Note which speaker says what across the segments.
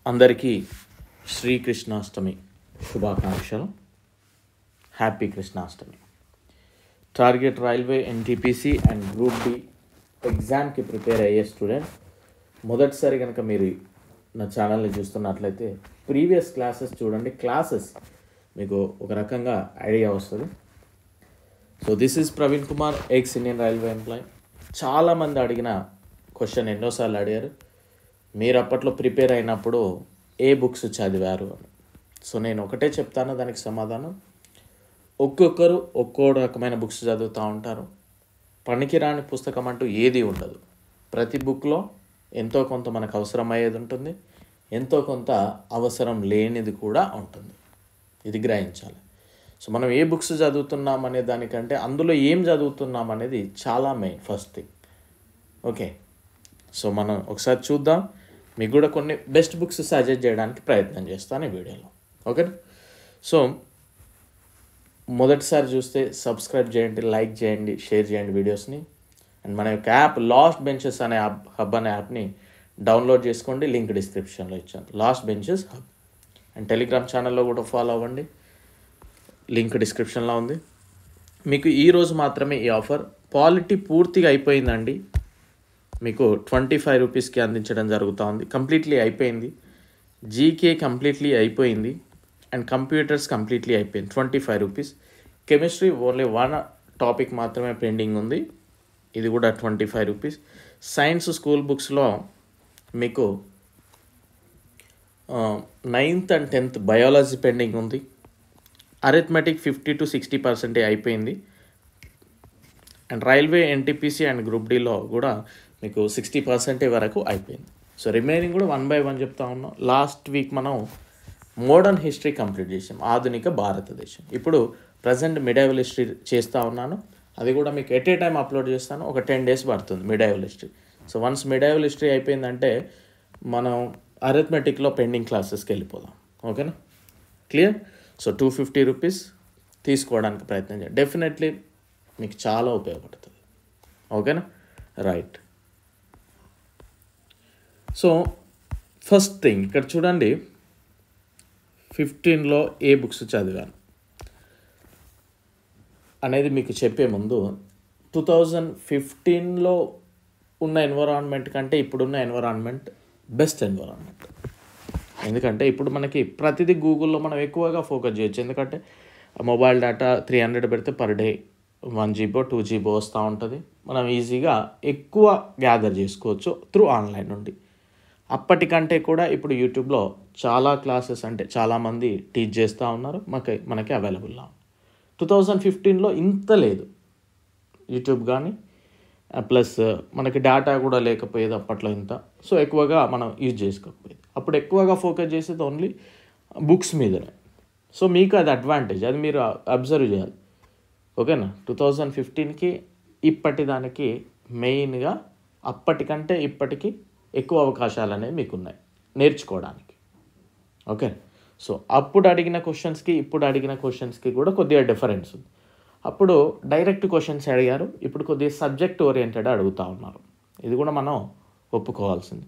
Speaker 1: అందరికీ శ్రీకృష్ణాష్టమి శుభాకాంక్షలు. Happy Krishnashtami. Target railway NTPC and group D ఎగ్జామ్కి ప్రిపేర్ అయ్యే స్టూడెంట్ మొదటిసారి కనుక మీరు నా ఛానల్ని చూస్తున్నట్లయితే ప్రీవియస్ క్లాసెస్ చూడండి. క్లాసెస్ మీకు ఒక రకంగా ఐడియా వస్తుంది. So this is Praveen Kumar, ex Indian railway employee. చాలామంది అడిగిన క్వశ్చన్ ఎన్నోసార్లు అడిగారు, మీరు అప్పట్లో ప్రిపేర్ అయినప్పుడు ఏ బుక్స్ చదివారు అని. సో నేను ఒకటే చెప్తాను దానికి సమాధానం. ఒక్కొక్కరు ఒక్కో రకమైన బుక్స్ చదువుతూ ఉంటారు. పనికిరాని పుస్తకం అంటూ ఏది ఉండదు. ప్రతి బుక్లో ఎంతో కొంత మనకు అవసరం అయ్యేది ఉంటుంది, ఎంతో కొంత అవసరం లేనిది కూడా ఉంటుంది. ఇది గ్రహించాలి. సో మనం ఏ బుక్స్ చదువుతున్నాం అనే దానికంటే అందులో ఏం చదువుతున్నాం అనేది చాలా main, first thing. Okay, so మనం ఒకసారి చూద్దాం. మీకు కూడా కొన్ని బెస్ట్ బుక్స్ సజెస్ట్ చేయడానికి ప్రయత్నం చేస్తాను ఈ వీడియోలో. ఓకే, సో మొదటిసారి చూస్తే సబ్స్క్రైబ్ చేయండి, లైక్ చేయండి, షేర్ చేయండి వీడియోస్ని. అండ్ మన యొక్క యాప్ లాస్ట్ బెంచెస్ అనే హబ్ అనే యాప్ని డౌన్లోడ్ చేసుకోండి. లింక్ డిస్క్రిప్షన్లో ఇచ్చాను, last benches hub. And Telegram ఛానల్లో కూడా ఫాలో అవ్వండి, లింక్ డిస్క్రిప్షన్లో ఉంది. మీకు ఈరోజు మాత్రమే ఈ ఆఫర్. పాలిటీ పూర్తిగా అయిపోయిందండి, మీకు 25 రూపీస్కి అందించడం జరుగుతూ ఉంది. కంప్లీట్లీ అయిపోయింది. జీకే కంప్లీట్లీ అయిపోయింది. అండ్ కంప్యూటర్స్ కంప్లీట్లీ అయిపోయింది. 25 రూపీస్. కెమిస్ట్రీ ఓన్లీ 1 టాపిక్ మాత్రమే పెండింగ్ ఉంది, ఇది కూడా 25 రూపీస్. సైన్స్ స్కూల్ బుక్స్లో మీకు 9th and 10th biology pending ఉంది. అరిథమెటిక్ 50 to 60% అయిపోయింది. And railway NTPC and group డీలో కూడా మీకు 60% వరకు అయిపోయింది. సో రిమైనింగ్ కూడా 1 by 1 చెప్తా ఉన్నాం. లాస్ట్ వీక్ మనం మోడర్న్ హిస్టరీ కంప్లీట్ చేసాం, ఆధునిక భారతదేశం. ఇప్పుడు ప్రజెంట్ మిడైవల్ హిస్టరీ చేస్తూ ఉన్నాను. అది కూడా మీకు ఎట్ ఏ టైం అప్లోడ్ చేస్తాను. ఒక 10 days పడుతుంది medieval history. So once medieval history అయిపోయిందంటే మనం అరిథమెటిక్లో పెండింగ్ క్లాసెస్కి వెళ్ళిపోదాం. ఓకేనా, క్లియర్? సో 250 రూపీస్ తీసుకోవడానికి ప్రయత్నం చేయండి. డెఫినెట్లీ మీకు చాలా ఉపయోగపడుతుంది. ఓకేనా, రైట్. సో ఫస్ట్ థింగ్ ఇక్కడ చూడండి, 15లో ఏ బుక్స్ చదివాను అనేది మీకు చెప్పే ముందు 2015లో ఉన్న ఎన్విరాన్మెంట్ కంటే ఇప్పుడున్న ఎన్విరాన్మెంట్ బెస్ట్ ఎన్విరాన్మెంట్. ఎందుకంటే ఇప్పుడు మనకి ప్రతిదీ గూగుల్లో మనం ఎక్కువగా ఫోకస్ చేయొచ్చు. ఎందుకంటే మొబైల్ డేటా 300 పెడితే పర్ డే 1 GB 2 GB వస్తూ ఉంటుంది. మనం ఈజీగా ఎక్కువ గ్యాదర్ చేసుకోవచ్చు త్రూ ఆన్లైన్ నుండి. అప్పటికంటే కూడా ఇప్పుడు యూట్యూబ్లో చాలా క్లాసెస్ అంటే చాలామంది టీచ్ చేస్తూ ఉన్నారు, మనకి అవైలబుల్లో. 2015లో ఇంత లేదు యూట్యూబ్ కానీ, ప్లస్ మనకి డేటా కూడా లేకపోయేది అప్పట్లో ఇంత. సో ఎక్కువగా మనం యూజ్ చేసుకోకపోయేది. అప్పుడు ఎక్కువగా ఫోకస్ చేసేది ఓన్లీ బుక్స్ మీదనే. సో మీకు అది అడ్వాంటేజ్, అది మీరు అబ్జర్వ్ చేయాలి. ఓకేనా, 2015కి ఇప్పటిదానికి మెయిన్గా అప్పటికంటే ఇప్పటికి ఎక్కువ అవకాశాలు అనేవి మీకు ఉన్నాయి నేర్చుకోవడానికి. ఓకే, సో అప్పుడు అడిగిన క్వశ్చన్స్కి ఇప్పుడు అడిగిన క్వశ్చన్స్కి కూడా కొద్దిగా డిఫరెన్స్ ఉంది. అప్పుడు డైరెక్ట్ క్వశ్చన్స్ అడిగారు, ఇప్పుడు కొద్దిగా సబ్జెక్ట్ ఓరియంటెడ్ అడుగుతూ ఉన్నారు. ఇది కూడా మనం ఒప్పుకోవాల్సింది.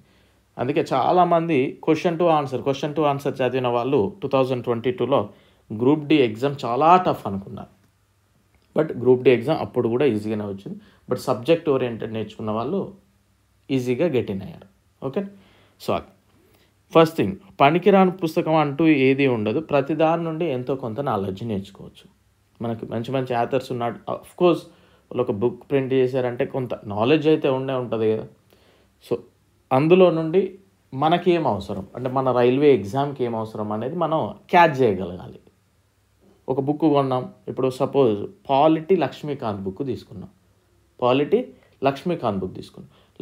Speaker 1: అందుకే చాలామంది క్వశ్చన్ టు ఆన్సర్ చదివిన వాళ్ళు 2022లో గ్రూప్ డి ఎగ్జామ్ చాలా టఫ్ అనుకున్నారు. బట్ గ్రూప్ డి ఎగ్జామ్ అప్పుడు కూడా ఈజీగానే వచ్చింది. బట్ సబ్జెక్ట్ ఓరియంటెడ్ నేర్చుకున్న వాళ్ళు ఈజీగా గెట్ ఇన్ అయ్యారు. ఓకే, సో ఫస్ట్ థింగ్, పనికిరాని పుస్తకం అంటూ ఏది ఉండదు. ప్రతి దాని నుండి ఎంతో కొంత నాలెడ్జ్ నేర్చుకోవచ్చు. మనకి మంచి మంచి ఆథర్స్ ఉన్నాడు. అఫ్కోర్స్ వాళ్ళు ఒక బుక్ ప్రింట్ చేశారంటే కొంత నాలెడ్జ్ అయితే ఉంటుంది కదా. సో అందులో నుండి మనకి ఏం అవసరం అంటే మన రైల్వే ఎగ్జామ్కి ఏం అవసరం అనేది మనం క్యాచ్ చేయగలగాలి. ఒక బుక్ కొన్నాం, ఇప్పుడు సపోజ్ పాలిటీ లక్ష్మీకాంత్ బుక్ తీసుకున్నాం.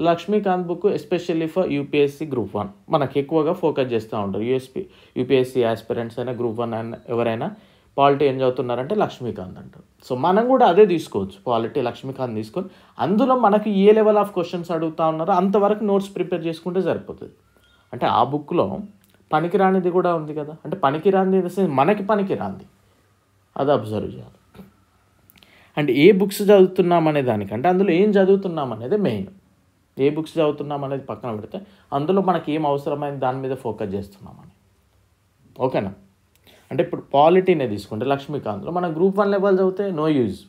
Speaker 1: Laxmikanth book especially for UPSC group 1 మనకి ఎక్కువగా ఫోకస్ చేస్తూ ఉంటారు. యూపీఎస్సీ ఆస్పిరెంట్స్ అయినా గ్రూప్ 1 అయినా ఎవరైనా పాలిటీ ఏం చదువుతున్నారంటే లక్ష్మీకాంత్ అంటారు. సో మనం కూడా అదే తీసుకోవచ్చు, పాలిటీ లక్ష్మీకాంత్ తీసుకొని అందులో మనకి ఏ లెవెల్ ఆఫ్ క్వశ్చన్స్ అడుగుతూ ఉన్నారో అంతవరకు నోట్స్ ప్రిపేర్ చేసుకుంటే సరిపోతుంది. అంటే ఆ బుక్లో పనికిరానిది కూడా ఉంది కదా, అంటే పనికిరానిది మనకి పనికిరాంది అది అబ్జర్వ్ చేయాలి. అండ్ ఏ బుక్స్ చదువుతున్నాం అనే దానికంటే అందులో ఏం చదువుతున్నాం అనేది మెయిన్. ఏ బుక్స్ చదువుతున్నాం అనేది పక్కన పెడితే అందులో మనకి ఏం అవసరమైంది దాని మీద ఫోకస్ చేస్తున్నామని. ఓకేనా? అంటే ఇప్పుడు పాలిటీనే తీసుకుంటే లక్ష్మీకాంత్లో మనం గ్రూప్ 1 లెవెల్ చదివితే నో యూజ్.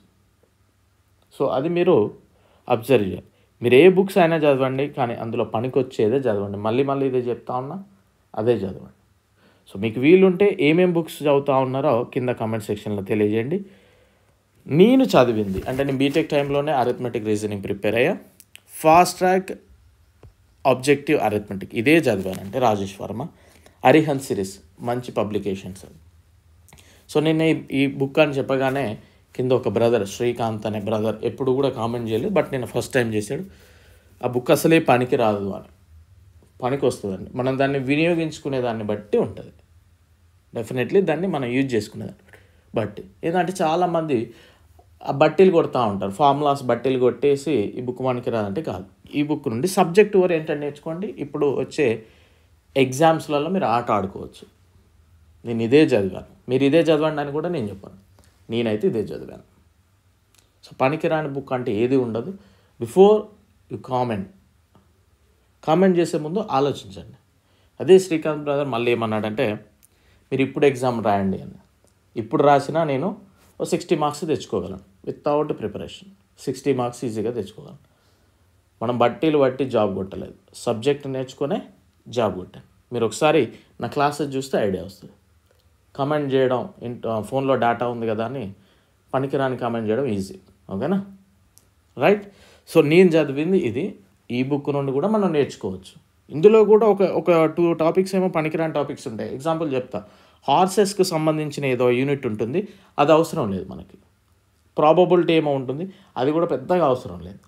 Speaker 1: సో అది మీరు అబ్జర్వ్ చేయాలి. మీరు ఏ బుక్స్ అయినా చదవండి, కానీ అందులో పనికొచ్చేదే చదవండి. మళ్ళీ మళ్ళీ ఇదే చెప్తా ఉన్నా, అదే చదవండి. సో మీకు వీలుంటే ఏమేం బుక్స్ చదువుతూ ఉన్నారో కింద కామెంట్ సెక్షన్లో తెలియజేయండి. నేను చదివింది అంటే నేను బీటెక్ టైంలోనే అరిథమెటిక్ రీజనింగ్ ప్రిపేర్ అయ్యా. ఫాస్ట్ ట్రాక్ ఆబ్జెక్టివ్ అరిథమెటిక్ ఇదే చదివానంటే రాజేష్ వర్మ, అరిహంత్ సిరీస్ మంచి పబ్లికేషన్స్. సో నేను ఈ బుక్ అని చెప్పగానే కింద ఒక బ్రదర్ శ్రీకాంత్ అనే బ్రదర్ ఎప్పుడు కూడా కామెంట్ చేయలేదు, బట్ నేను ఫస్ట్ టైం చేశాడు. ఆ బుక్ అసలే పనికి రాదు అని. పనికి వస్తుందండి, మనం దాన్ని వినియోగించుకునే దాన్ని బట్టి ఉంటుంది. డెఫినెట్లీ దాన్ని మనం యూజ్ చేసుకునేదాన్ని బట్టి. ఏంటంటే చాలామంది ఆ బట్టీలు కొడతా ఉంటారు, ఫార్ములాస్ బట్టీలు కొట్టేసి ఈ బుక్ మనకి రాదంటే కాదు. ఈ బుక్ నుండి సబ్జెక్ట్ ఓరియంటెడ్ నేర్చుకోండి. ఇప్పుడు వచ్చే ఎగ్జామ్స్లలో మీరు ఆట ఆడుకోవచ్చు. నేను ఇదే చదివాను, మీరు ఇదే చదవండి అని కూడా నేను చెప్పాను. నేనైతే ఇదే చదివాను. సో పనికిరాని బుక్ అంటే ఏది ఉండదు. బిఫోర్ యు కామెంట్ చేసే ముందు ఆలోచించండి. అదే శ్రీకాంత్ బ్రదర్ మళ్ళీ ఏమన్నాడంటే మీరు ఇప్పుడు ఎగ్జామ్ రాయండి అని. ఇప్పుడు రాసినా నేను 60 మార్క్స్ తెచ్చుకోగలను వితౌట్ ప్రిపరేషన్. 60 మార్క్స్ ఈజీగా తెచ్చుకోగలను. మనం బట్టీలు బట్టి జాబ్ కొట్టలేదు, సబ్జెక్ట్ నేర్చుకునే జాబ్ కొట్టాను. మీరు ఒకసారి నా క్లాసెస్ చూస్తే ఐడియా వస్తుంది. కామెంట్ చేయడం ఫోన్లో డేటా ఉంది కదా అని పనికిరాని కామెంట్ చేయడం ఈజీ. ఓకేనా? రైట్. సో నేను చదివింది ఇది. ఈ బుక్ నుండి కూడా మనం నేర్చుకోవచ్చు. ఇందులో కూడా ఒక 2 టాపిక్స్ ఏమో పనికిరాని టాపిక్స్ ఉంటాయి. ఎగ్జాంపుల్ చెప్తా. హార్సెస్కి సంబంధించిన ఏదో యూనిట్ ఉంటుంది, అది అవసరం లేదు మనకి. ప్రాబబిలిటీ ఏమో ఉంటుంది, అది కూడా పెద్దగా అవసరం లేదు.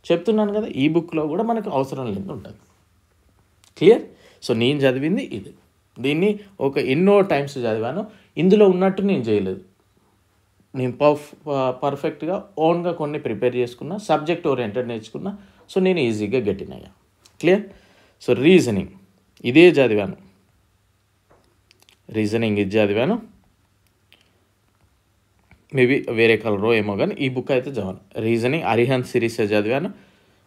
Speaker 1: చెప్తున్నాను కదా, ఈ బుక్లో కూడా మనకు అవసరం లేదు ఉంటుంది. క్లియర్? సో నేను చదివింది ఇది. దీన్ని ఎన్నో టైమ్స్ చదివాను. ఇందులో ఉన్నట్టు నేను చేయలేదు. నేను పర్ఫెక్ట్గా ఓన్గా కొన్ని ప్రిపేర్ చేసుకున్నా, సబ్జెక్ట్ ఓరియంటెడ్ నేర్చుకున్నా. సో నేను ఈజీగా గెట్ ఇన్ అయ్యా. క్లియర్? సో రీజనింగ్ ఇదే చదివాను. రీజనింగ్ ఇది చదివాను. మేబీ వేరే కలరో ఏమో కానీ ఈ బుక్ అయితే చదివాను. రీజనింగ్ అరిహంత్ సిరీస్ చదివాను.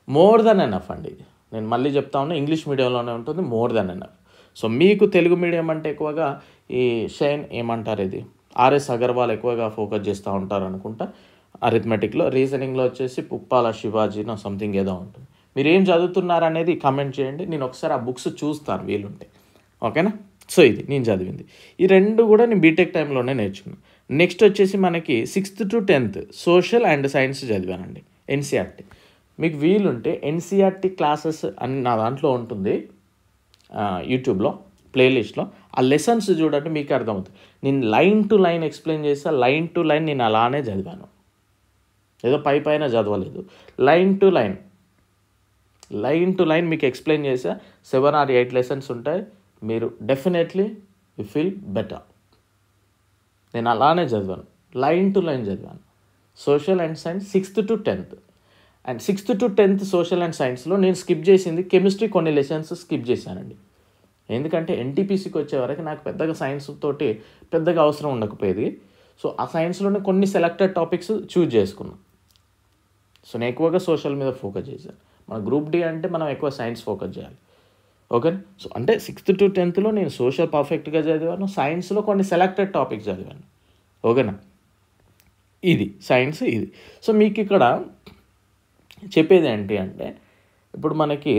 Speaker 1: మోర్ దెన్ ఎనఫ్ అండి ఇది. నేను మళ్ళీ చెప్తా ఉన్నా, ఇంగ్లీష్ మీడియంలోనే ఉంటుంది. More than enough. సో మీకు తెలుగు మీడియం అంటే ఎక్కువగా ఈ షైన్ ఏమంటారు, ఇది ఆర్ఎస్ అగర్వాల్ ఎక్కువగా ఫోకస్ చేస్తూ ఉంటారు అనుకుంటా అరిథమెటిక్లో. రీజనింగ్లో వచ్చేసి పుప్పాల శివాజీనో సంథింగ్ ఏదో ఉంటుంది. మీరు ఏం చదువుతున్నారు అనేది కామెంట్ చేయండి. నేను ఒకసారి ఆ బుక్స్ చూస్తాను వీలుంటే. ఓకేనా? సో ఇది నేను చదివింది. ఈ 2 కూడా నేను బీటెక్ టైంలోనే నేర్చుకున్నాను. నెక్స్ట్ వచ్చేసి మనకి 6th to 10th social and science చదివానండి. ఎన్సీఆర్టీ. మీకు వీలుంటే ఎన్సీఆర్టీ క్లాసెస్ అని నా దాంట్లో ఉంటుంది యూట్యూబ్లో ప్లేలిస్ట్లో. ఆ లెసన్స్ చూడండి, మీకు అర్థమవుతుంది. నేను లైన్ టు లైన్ ఎక్స్ప్లెయిన్ చేస్తా. లైన్ టు లైన్ నేను అలానే చదివాను, ఏదో పైన చదవలేదు. లైన్ టు లైన్ మీకు ఎక్స్ప్లెయిన్ చేసా. 7 or 8 లెసన్స్ ఉంటాయి. మీరు డెఫినెట్లీ యు ఫీల్ బెటర్. నేను అలానే చదివాను, లైన్ టు లైన్ చదివాను. Social and science 6th to 10th. And 6th to 10th social and సైన్స్లో నేను స్కిప్ చేసింది కెమిస్ట్రీ, కొన్ని లెసన్స్ స్కిప్ చేశానండి. ఎందుకంటే ఎన్టీపీసీకి వచ్చే వరకు నాకు పెద్దగా సైన్స్ తోటి పెద్దగా అవసరం ఉండకపోయేది. సో ఆ సైన్స్లోనే కొన్ని సెలెక్టెడ్ టాపిక్స్ చూజ్ చేసుకున్నాను. సో నేను ఎక్కువగా సోషల్ మీద ఫోకస్ చేశాను. మన గ్రూప్ డి అంటే మనం ఎక్కువ సైన్స్ ఫోకస్ చేయాలి. ఓకే. సో అంటే 6th to 10thలో నేను సోషల్ పర్ఫెక్ట్గా చదివాను, సైన్స్లో కొన్ని సెలెక్టెడ్ టాపిక్స్ చదివాను. ఓకేనా? ఇది సైన్స్ ఇది. సో మీకు ఇక్కడ చెప్పేది ఏంటి అంటే, ఇప్పుడు మనకి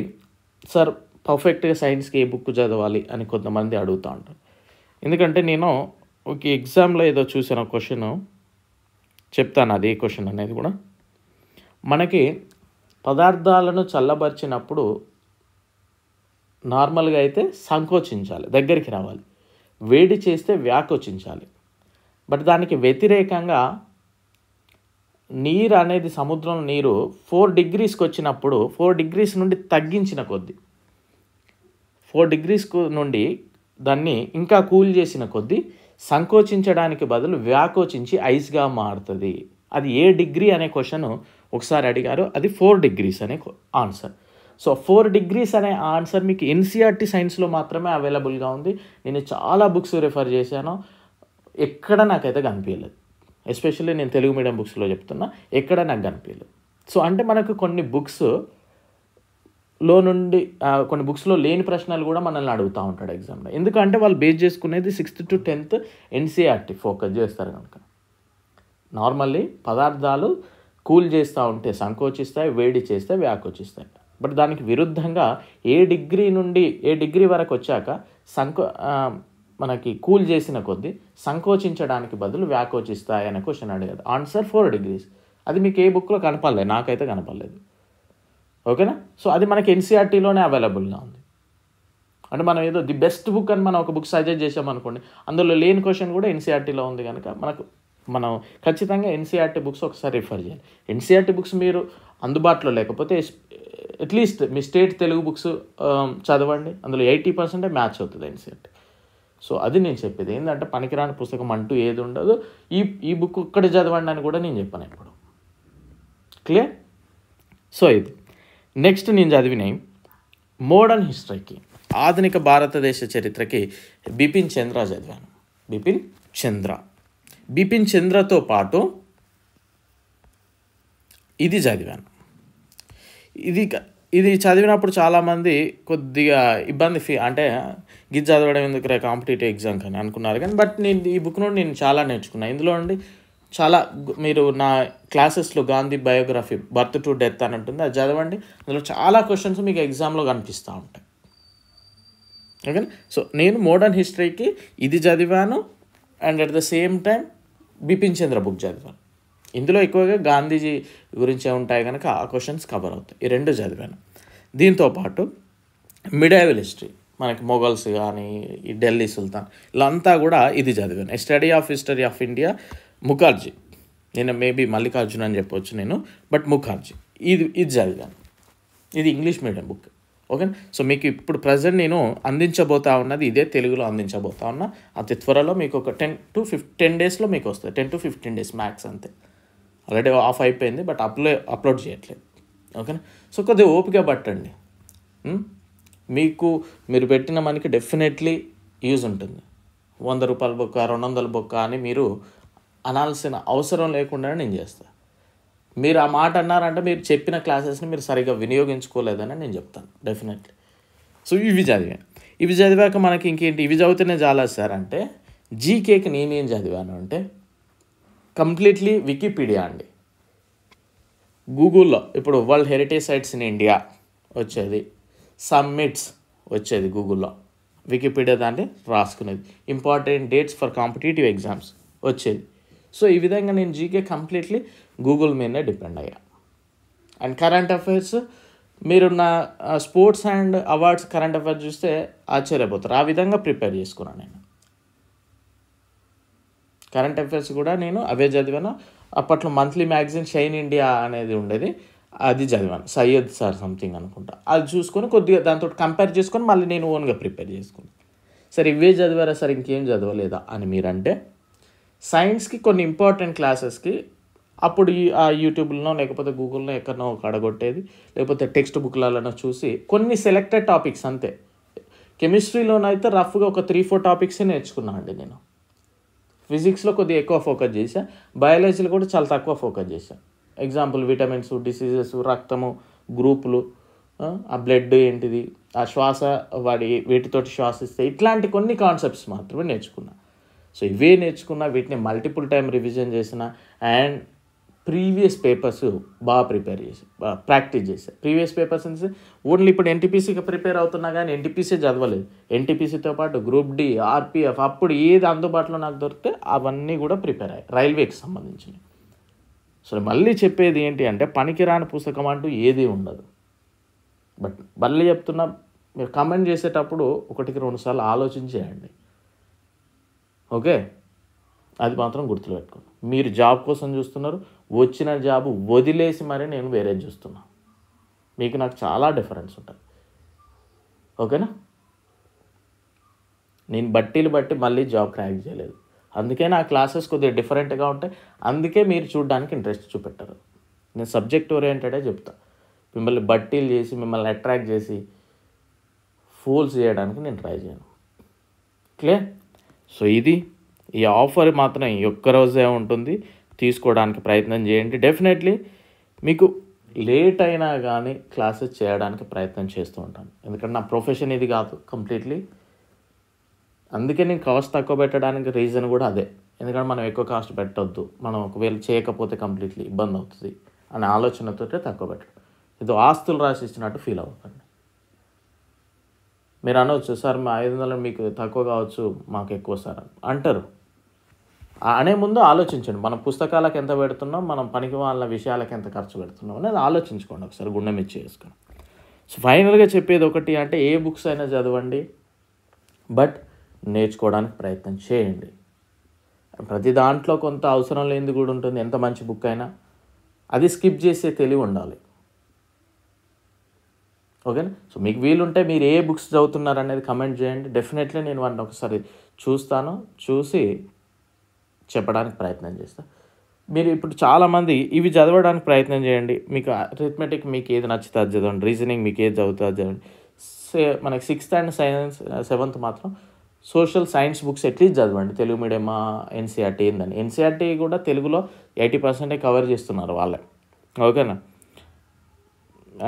Speaker 1: సార్ పర్ఫెక్ట్గా సైన్స్కి ఏ బుక్ చదవాలి అని కొంతమంది అడుగుతూ ఉంటారు. ఎందుకంటే నేను ఒక ఎగ్జామ్లో ఏదో చూసిన క్వశ్చన్ చెప్తాను, అదే క్వశ్చన్ అనేది కూడా. మనకి పదార్థాలను చల్లబరిచినప్పుడు నార్మల్గా అయితే సంకోచించాలి, దగ్గరికి రావాలి. వేడి చేస్తే వ్యాకోచించాలి. బట్ దానికి వ్యతిరేకంగా నీరు అనేది, సముద్రంలో నీరు 4 degreesకి వచ్చినప్పుడు 4 degrees నుండి తగ్గించిన కొద్దీ 4 degrees నుండి దాన్ని ఇంకా కూల్ చేసిన కొద్దీ సంకోచించడానికి బదులు వ్యాకోచించి ఐస్గా మారుతుంది. అది ఏ డిగ్రీ అనే క్వశ్చన్ ఒకసారి అడిగారు. అది 4 degrees అనే ఆన్సర్. సో 4 degrees అనే ఆన్సర్ మీకు ఎన్సీఆర్టీ సైన్స్లో మాత్రమే అవైలబుల్గా ఉంది. నేను చాలా బుక్స్ రెఫర్ చేశాను, ఎక్కడ నాకైతే కనిపించలేదు. ఎస్పెషల్లీ నేను తెలుగు మీడియం బుక్స్లో చెప్తున్నా, ఎక్కడ నాకు కనిపించలేదు. సో అంటే మనకు కొన్ని బుక్స్ నుండి కొన్ని బుక్స్లో లేని ప్రశ్నలు కూడా మనల్ని అడుగుతూ ఉంటాడు ఎగ్జామ్లో. ఎందుకంటే వాళ్ళు బేస్ చేసుకునేది 6th to 10th NCERT focus చేస్తారు కనుక. నార్మల్లీ పదార్థాలు కూల్ చేస్తూ ఉంటే సంకోచిస్తాయి, వేడి చేస్తే వ్యాకోచిస్తాయి. బట్ దానికి విరుద్ధంగా ఏ డిగ్రీ వరకు వచ్చాక మనకి కూల్ చేసిన కొద్దీ సంకోచించడానికి బదులు వ్యాకోచిస్తాయి అనే క్వశ్చన్ అడిగారు. Answer 4 degrees. అది మీకు ఏ బుక్లో కనపడలేదు, నాకైతే కనపడలేదు. ఓకేనా? సో అది మనకి ఎన్సీఆర్టీలోనే అవైలబుల్గా ఉంది. అంటే మనం ఏదో ది బెస్ట్ బుక్ అని మనం ఒక బుక్ సజెస్ట్ చేసామనుకోండి, అందులో లేని క్వశ్చన్ కూడా ఎన్సీఆర్టీలో ఉంది కనుక మనం ఖచ్చితంగా ఎన్సీఆర్టీ బుక్స్ ఒకసారి రిఫర్ చేయాలి. ఎన్సీఆర్టీ బుక్స్ మీరు అందుబాటులో లేకపోతే అట్లీస్ట్ మీ స్టేట్ తెలుగు బుక్స్ చదవండి. అందులో 80% మ్యాచ్ అవుతుంది ఎన్సీఆర్టీ. సో అది నేను చెప్పేది ఏంటంటే పనికిరాని పుస్తకం అంటూ ఏది ఉండదు. ఈ బుక్ ఒక్కటి చదవండి అని కూడా నేను చెప్పాను ఇప్పుడు. క్లియర్? సో ఇది నెక్స్ట్ నేను చదివినాయి మోడర్న్ హిస్టరీకి, ఆధునిక భారతదేశ చరిత్రకి బిపిన్ చంద్ర చదివాను. బిపిన్ చంద్రతో పాటు ఇది చదివాను. ఇది చదివినప్పుడు చాలామంది కొద్దిగా ఇబ్బంది అంటే గిది చదవడం ఎందుకు కాంపిటేటివ్ ఎగ్జామ్ కానీ అనుకున్నారు. కానీ బట్ ఈ బుక్ నుండి నేను చాలా నేర్చుకున్నాను. ఇందులో నుండి చాలా మీరు నా క్లాసెస్లో Gandhi biography birth to death అని ఉంటుంది, అది చదవండి. అందులో చాలా క్వశ్చన్స్ మీకు ఎగ్జామ్లో కనిపిస్తూ ఉంటాయి. ఓకేనా? సో నేను మోడర్న్ హిస్టరీకి ఇది చదివాను and at the same time Bipin Chandra book చదివాను. ఇందులో ఎక్కువగా గాంధీజీ గురించే ఉంటాయి కనుక ఆ క్వశ్చన్స్ కవర్ అవుతాయి. ఈ రెండు చదివాను. దీంతోపాటు మిడైవల్ హిస్టరీ, మనకి మొఘల్స్ కానీ ఈ ఢిల్లీ సుల్తాన్ ఇలా కూడా ఇది చదివాను. Study of history of India Mukherjee, నేను మేబీ మల్లికార్జున్ అని చెప్పవచ్చు నేను, బట్ ముఖర్జీ ఇది చదివాను. ఇది English medium book. Okay. So మీకు ఇప్పుడు ప్రజెంట్ నేను అందించబోతా ఉన్నది ఇదే, తెలుగులో అందించబోతా ఉన్నా. అతి త్వరలో మీకు ఒక 10 డేస్లో మీకు వస్తుంది. 10 to 15 days మ్యాక్స్ అంతే. ఆల్రెడీ ఆఫ్ అయిపోయింది బట్ అప్లోడ్ చేయట్లేదు. ఓకేనా? సో కొద్దిగా ఓపిక పట్టండి. మీరు పెట్టిన మనకి డెఫినెట్లీ యూజ్ ఉంటుంది. 100 రూపాయల బొక్క 200 బొక్క అని మీరు అనాల్సిన అవసరం లేకుండా నేను చేస్తాను. మీరు ఆ మాట అన్నారంటే మీరు చెప్పిన క్లాసెస్ని మీరు సరిగ్గా వినియోగించుకోలేదని నేను చెప్తాను డెఫినెట్లీ. సో ఇవి చదివాక మనకి ఇంకేంటి, ఇవి చదివితేనే చాలా సార్ అంటే జీకేకి నేనేం చదివాను అంటే కంప్లీట్లీ వికీపీడియా అండి. గూగుల్లో ఇప్పుడు world heritage sites in India వచ్చేది, సమ్మిట్స్ వచ్చేది గూగుల్లో, వికీపీడియా దాన్ని రాసుకునేది, important dates for competitive exams వచ్చేది. సో ఈ విధంగా నేను జీకే కంప్లీట్లీ గూగుల్ మీదనే డిపెండ్ అయ్యా. అండ్ కరెంట్ అఫైర్స్, మీరు నా sports and awards current affairs చూస్తే ఆశ్చర్యపోతారు. ఆ విధంగా ప్రిపేర్ చేసుకున్నాను నేను. కరెంట్ అఫైర్స్ కూడా నేను అవే చదివాను. అప్పట్లో మంత్లీ మ్యాగజైన్ షైన్ ఇండియా అనేది ఉండేది, అది చదివాను. సయ్యద్ సార్ సంథింగ్ అనుకుంటా. అది చూసుకొని కొద్దిగా దాంతో కంపేర్ చేసుకొని మళ్ళీ నేను ఓన్గా ప్రిపేర్ చేసుకున్నాను. సరే ఇవే చదివారా సార్ ఇంకేం చదవలేదా అని మీరంటే, సైన్స్కి కొన్ని ఇంపార్టెంట్ క్లాసెస్కి అప్పుడు ఆ యూట్యూబ్లో లేకపోతే గూగుల్లో ఎక్కడనో ఒక అడగొట్టేది, లేకపోతే టెక్స్ట్ బుక్లలో చూసి కొన్ని సెలెక్టెడ్ టాపిక్స్ అంతే. కెమిస్ట్రీలోనైతే రఫ్గా ఒక 3-4 టాపిక్సే నేర్చుకున్నాను అండి నేను. ఫిజిక్స్లో కొద్దిగా ఎక్కువ ఫోకస్ చేశాను. బయాలజీలో కూడా చాలా తక్కువ ఫోకస్ చేశాను. ఎగ్జాంపుల్ విటమిన్స్, డిసీజెస్, రక్తము, గ్రూపులు, ఆ బ్లడ్ ఏంటిది, ఆ శ్వాస వీటితోటి శ్వాసిస్తే, ఇట్లాంటి కొన్ని కాన్సెప్ట్స్ మాత్రమే నేర్చుకున్నాను. సో ఇవే నేర్చుకున్నా, వీటిని మల్టిపుల్ టైం రివిజన్ చేసిన అండ్ ప్రీవియస్ పేపర్స్ బాగా ప్రిపేర్ చేసి ప్రాక్టీస్ చేశాను. ప్రీవియస్ పేపర్స్ అంటే ఓన్లీ ఇప్పుడు ఎన్టీపీసీకి ప్రిపేర్ అవుతున్నా కానీ ఎన్టీపీసీ చదవలేదు. ఎన్టీపీసీతో పాటు గ్రూప్ డి, ఆర్పిఎఫ్, అప్పుడు ఏది అందుబాటులో నాకు దొరికితే అవన్నీ కూడా ప్రిపేర్ అయ్యాయి, రైల్వేకి సంబంధించినవి. సో మళ్ళీ చెప్పేది ఏంటి అంటే పనికిరాని పుస్తకం అంటూ ఏది ఉండదు. బట్ మళ్ళీ చెప్తున్నా, మీరు కమెంట్ చేసేటప్పుడు 1-2 సార్లు ఆలోచించేయండి. ఓకే, అది మాత్రం గుర్తుపెట్టుకోండి. మీరు జాబ్ కోసం చూస్తున్నారు, వచ్చిన జాబ్ వదిలేసి మరి నేను వేరేది చూస్తున్నా, మీకు నాకు చాలా డిఫరెన్స్ ఉంటుంది. ఓకేనా? నేను బట్టీలు బట్టి మళ్ళీ జాబ్ క్రాక్ చేయలేదు. అందుకే నా క్లాసెస్ కొద్దిగా డిఫరెంట్గా ఉంటాయి. అందుకే మీరు చూడడానికి ఇంట్రెస్ట్ చూపెట్టారు. నేను సబ్జెక్ట్ ఓరియంటెడే చెప్తా. మిమ్మల్ని బట్టీలు చేసి, మిమ్మల్ని అట్రాక్ట్ చేసి ఫూల్స్ చేయడానికి నేను ట్రై చేయను. క్లియర్? సో ఈ ఆఫర్ మాత్రం ఒక్కరోజే ఉంటుంది, తీసుకోవడానికి ప్రయత్నం చేయండి. డెఫినెట్లీ మీకు లేట్ అయినా కానీ క్లాసెస్ చేయడానికి ప్రయత్నం చేస్తూ ఉంటాను. ఎందుకంటే నా ప్రొఫెషన్ ఇది కాదు కంప్లీట్లీ. అందుకే నేను కాస్ట్ తక్కువ పెట్టడానికి రీజన్ కూడా అదే. ఎందుకంటే మనం ఎక్కువ కాస్ట్ పెట్టొద్దు, మనం ఒకవేళ చేయకపోతే కంప్లీట్లీ ఇబ్బంది అవుతుంది అనే ఆలోచనతో తక్కువ పెట్టడం. ఇది ఆస్తులు రాసి ఇచ్చినట్టు ఫీల్ అవ్వకండి. మీరు అనవచ్చు, సార్ మా 500 మీకు తక్కువ కావచ్చు, మాకు ఎక్కువ సార్ అంటారు. అనే ముందు ఆలోచించండి, మనం పుస్తకాలకు ఎంత పెడుతున్నాం, మనం పనికి వాళ్ళ విషయాలకు ఎంత ఖర్చు పెడుతున్నాం అనేది ఆలోచించుకోండి ఒకసారి, గుండె మెచ్చి చేసుకొని. సో ఫైనల్గా చెప్పేది ఒకటి అంటే, ఏ బుక్స్ అయినా చదవండి, బట్ నేర్చుకోవడానికి ప్రయత్నం చేయండి. ప్రతి దాంట్లో కొంత అవసరం లేనిది కూడా ఉంటుంది. ఎంత మంచి బుక్ అయినా అది స్కిప్ చేసే తెలివి ఉండాలి. ఓకేనా? సో మీకు వీలుంటే మీరు ఏ బుక్స్ చదువుతున్నారు అనేది కమెంట్ చేయండి. డెఫినెట్లీ నేను వాటిని ఒకసారి చూస్తాను, చూసి చెప్పడానికి ప్రయత్నం చేస్తాను. మీరు ఇప్పుడు చాలామంది ఇవి చదవడానికి ప్రయత్నం చేయండి. మీకు అరిథమెటిక్ మీకు ఏది నచ్చితే అది చదవండి, రీజనింగ్ మీకు ఏది చదువుతే అది చదవండి. మనకి 6th and 7th మాత్రం సోషల్ సైన్స్ బుక్స్ ఎట్లీస్ట్ చదవండి. తెలుగు మీడియమా, ఎన్సీఆర్టీ ఏందని. ఎన్సీఆర్టీ కూడా తెలుగులో 80% కవర్ చేస్తున్నారు వాళ్ళే. ఓకేనా?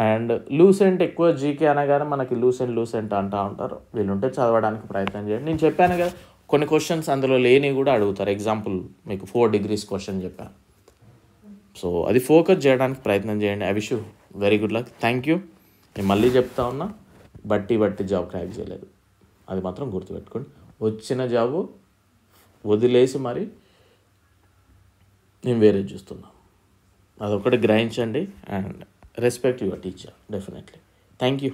Speaker 1: అండ్ లూసెంట్ ఎక్కువ జీకే అనగానే మనకి లూసెంట్ అంటూ ఉంటారు. వీళ్ళుంటే చదవడానికి ప్రయత్నం చేయండి. నేను చెప్పాను కదా, కొన్ని క్వశ్చన్స్ అందులో లేని కూడా అడుగుతారు. ఎగ్జాంపుల్ మీకు 4 degrees క్వశ్చన్ చెప్పాను. సో అది ఫోకస్ చేయడానికి ప్రయత్నం చేయండి. I wish you very good luck. Thank you. నేను మళ్ళీ చెప్తా ఉన్నా, బట్టి జాబ్ క్రాక్ చేయలేదు, అది మాత్రం గుర్తుపెట్టుకోండి. వచ్చిన జాబు వదిలేసి మరి నేను వేరే చూస్తున్నా, అదొకటి గ్రహించండి. And respect your teacher definitely. Thank you.